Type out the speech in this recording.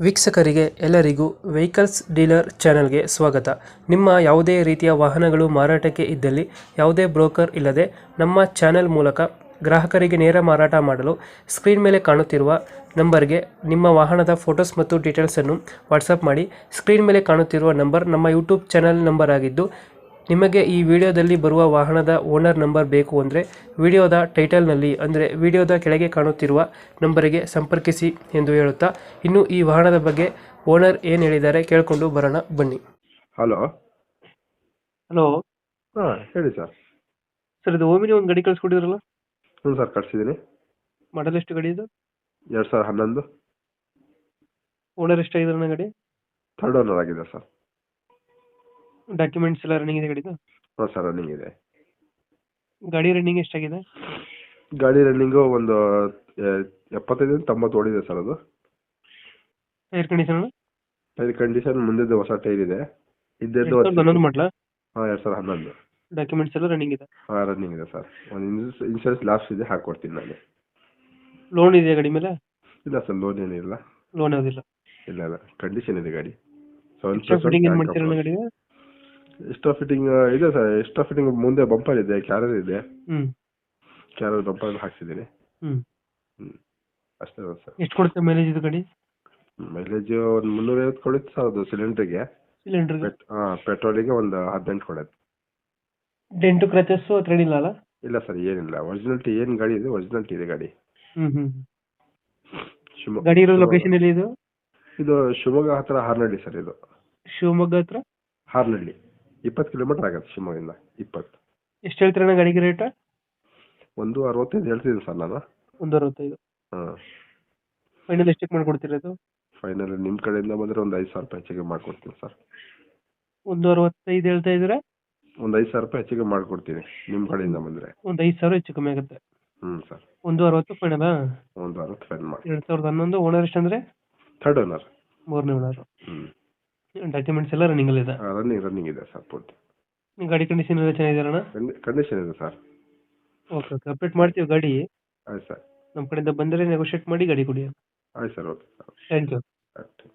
ವೀಕ್ಷಕರಿಗೆ ಎಲ್ಲರಿಗೂ vehicles dealer ಚಾನೆಲ್ಗೆ ಸ್ವಾಗತ. ನಿಮ್ಮ ಯಾವುದೇ ರೀತಿಯ ವಾಹನಗಳು ಮಾರಾಟಕ್ಕೆ ಇದ್ದಲ್ಲಿ ಯಾವುದೇ ಬ್ರೋಕರ್ ಇಲ್ಲದೆ ನಮ್ಮ ಚಾನೆಲ್ ಮೂಲಕ ಗ್ರಾಹಕರಿಗೆ ನೇರ ಮಾರಾಟ ಮಾಡಲು ಸ್ಕ್ರೀನ್ ಮೇಲೆ ಕಾಣುತ್ತಿರುವ ನಂಬರ್ಗೆ ನಿಮ್ಮ ವಾಹನದ ಫೋಟೋಸ್ ಮತ್ತು ಡೀಟೇಲ್ಸನ್ನು ವಾಟ್ಸಪ್ ಮಾಡಿ. ಸ್ಕ್ರೀನ್ ಮೇಲೆ ಕಾಣುತ್ತಿರುವ ನಂಬರ್ ನಮ್ಮ ಯೂಟ್ಯೂಬ್ ಚಾನೆಲ್ ನಂಬರ್ ಆಗಿದ್ದು, ನಿಮಗೆ ಈ ವಿಡಿಯೋದಲ್ಲಿ ಬರುವ ವಾಹನದ ಓನರ್ ನಂಬರ್ ಬೇಕು ಅಂದರೆ ವಿಡಿಯೋದ ಟೈಟಲ್ನಲ್ಲಿ ಅಂದರೆ ವಿಡಿಯೋದ ಕೆಳಗೆ ಕಾಣುತ್ತಿರುವ ನಂಬರಿಗೆ ಸಂಪರ್ಕಿಸಿ ಎಂದು ಹೇಳುತ್ತಾ, ಇನ್ನು ಈ ವಾಹನದ ಬಗ್ಗೆ ಓನರ್ ಏನು ಹೇಳಿದ್ದಾರೆ ಕೇಳಿಕೊಂಡು ಬರೋಣ ಬನ್ನಿ. ಹಲೋ. ಹಲೋ ಹಾಂ ಹೇಳಿ ಸರ್. ಸರ್, ಇದು ಓಮಿನಿ ಒಂದು ಗಾಡಿ ಕಳಿಸ್ಕೊಟ್ಟಿದ್ರಲ್ಲ, ಹ್ಞೂ ಸರ್ ಕಳಿಸಿದ್ದೀನಿ. ಮಾಡಲ್ ಎಷ್ಟು ಗಾಡಿ ಇದು? 2011 ಓನರ್ ಎಷ್ಟಾಗಿದ್ದಾರೆ ಗಾಡಿ? ಥರ್ಡ್ ಓನರ್ ಆಗಿದೆ ಸರ್. ಡಾಕ್ಯುಮೆಂಟ್ಸ್ ಎಲ್ಲ ರನ್ನಿಂಗ್ ಇದೆ ಗಾಡಿದು? ಹಾಂ ಸರ್ ರನ್ನಿಂಗ್ ಇದೆ. ಗಾಡಿ ರನ್ನಿಂಗ್ ಎಷ್ಟಾಗಿದೆ? ಗಾಡಿ ರನ್ನಿಂಗು ಒಂದು 75-90 ಓಡಿದೆ ಸರ್. ಅದು ಟೈರ್ ಕಂಡೀಷನ್? ಟೈರ್ ಕಂಡೀಷನ್ ಮುಂದಿದ್ದು ಹೊಸ ಟೈರ್ ಇದೆ. ಇದ್ದದ್ದು 11 ಮಾಡಲ? ಹಾಂ 2011. ಡಾಕ್ಯುಮೆಂಟ್ಸ್ ಎಲ್ಲ ರನ್ನಿಂಗ್ ಇದೆ? ಹಾಂ ರನ್ನಿಂಗ್ ಇದೆ ಸರ್. ಒಂದು ಇನ್ಶೂರೆನ್ಸ್ ಲಾಸ್ಟ್ ಇದೆ, ಹಾಕ್ಕೊಡ್ತೀನಿ ನಾನು. ಲೋನ್ ಇದೆಯಾ ಗಾಡಿ ಮೇಲೆ? ಇಲ್ಲ ಸರ್, ಲೋನ್ ಏನಿಲ್ಲ. ಲೋನ್ ಯಾವುದಿಲ್ಲ? ಇಲ್ಲ ಇಲ್ಲ, ಕಂಡೀಷನ್ ಇದೆ ಗಾಡಿ. ಫಿಟ್ಟಿಂಗ್ ಏನು ಮಾಡ್ತೀರಣ್ಣ ಗಾಡಿಗೆ? ಎಕ್ಸ್ಟ್ರಾ ಫಿಟ್ಟಿಂಗ್ ಇದೆ ಸರ್. ಎಕ್ಸ್ಟ್ರಾ ಫಿಟ್ಟಿಂಗ್ ಮುಂದೆ ಬಂಪರ್ ಇದೆ, ಕ್ಯಾರರ್ ಇದೆ. ಹ್ಞೂ. ಕ್ಯಾರರ್ ಬಂಪರ್ ಹಾಕ್ಸಿದ್ದೀನಿ. ಹ್ಞೂ. ಅಷ್ಟೇ ಸರ್. ಎಷ್ಟು ಕೊಡುತ್ತೆ ಮೈಲೇಜ್ ಇದು ಗಾಡಿ? ಮೈಲೇಜ್ ಒಂದು 350 ಕೊಡುತ್ತೆ ಸರ್. ಅದು ಸಿಲಿಂಡ್ರಿಗೆ. ಸಿಲಿಂಡರ್ಗೆ? ಹಾಂ, ಪೆಟ್ರೋಲಿಗೆ ಒಂದು 18 ಕೊಡುತ್ತೆ. ಡೆಂಟು ಕ್ರಚಸ್ಸು ಹತ್ರ ಏನಿಲ್ಲ ಅಲ್ಲ? ಇಲ್ಲ ಸರ್, ಏನಿಲ್ಲ. ಒರಿಜಿನಲ್ಟಿ ಏನು ಗಾಡಿ ಇದೆ, ಒರಿಜಿನಲ್ಟಿ ಇದೆ ಗಾಡಿ. ಹ್ಞೂ. ಗಾಡಿ ಇರೋ ಲೊಕೇಶನ್ ಎಲ್ಲಿ ಇದು? ಇದು ಶಿವಮೊಗ್ಗ ಹತ್ರ ಹಾರ್ನಹಳ್ಳಿ ಸರ್. ಇದು ಶಿವಮೊಗ್ಗ ಹತ್ರ ಹಾರ್ನಹಳ್ಳಿ 20 ಕಿಲೋಮೀಟರ್ ಆಗುತ್ತೆ ಶಿವಮೊಗ್ಗದಿಂದ. 20. ಎಷ್ಟು ಹೇಳ್ತೀರಣ್ಣ ಗಾಡಿಗೆ ರೇಟ್? 165 ಹೇಳ್ತಿದ್ದೀನಿ ಸರ್ ನಾನು. 165. ಹಾಂ. ಫೈನಲ್ ಎಷ್ಟಕ್ಕೆ ಮಾಡ್ಕೊಡ್ತೀರಾ ಇದು? ಫೈನಲ್ ನಿಮ್ಮ ಕಡೆಯಿಂದ ಬಂದರೆ ಒಂದು 5,000 ರೂಪಾಯಿ ಹೆಚ್ಚಿಗೆ ಮಾಡಿಕೊಡ್ತೀನಿ ಸರ್. 165 ಹೇಳ್ತಾ ಇದ್ದೀರಾ? ಒಂದು 5,000 ರೂಪಾಯಿ ಹೆಚ್ಚಿಗೆ ಮಾಡಿಕೊಡ್ತೀನಿ ನಿಮ್ಮ ಕಡೆಯಿಂದ ಬಂದರೆ. ಒಂದು 5,000 ಹೆಚ್ಚು ಕಮ್ಮಿ ಆಗುತ್ತೆ. ಹ್ಞೂ ಸರ್. 160 ಫೈನಲಾ? 160 ಫೈನಲ್ ಮಾಡಿ. 2011 ಓನರ್ ಎಷ್ಟಂದ್ರೆ? Third owner. ಮೂರನೇ ಓನರ್. ಹ್ಞೂ. ಡಾಕ್ಯುಮೆಂಟ್ಸ್ ಎಲ್ಲ ರನ್ನಿಂಗ್ ಇದೆ? ರನ್ನಿಂಗ್ ಇದೆ ಸರ್ ಪೂರ್ತಿ. ಗಾಡಿ ಕಂಡೀಷನ್ ಎಲ್ಲ ಚೆನ್ನಾಗಿದೆಯಣ್ಣ? ಕಂಡೀಷನ್ ಇದೆ ಸರ್. ಓಕೆ ಓಕೆ, ಅಪ್ಡೇಟ್ ಮಾಡ್ತೀವಿ ಗಾಡಿ. ಆಯ್ತು ಸರ್. ನಮ್ಮ ಕಡೆಯಿಂದ ಬಂದರೆ ನೆಗೋಷಿಯೇಟ್ ಮಾಡಿ ಗಾಡಿ ಕೊಡಿ. ಆಯ್ತು sir, okay sir. Thank you. ಆಯ್ತು.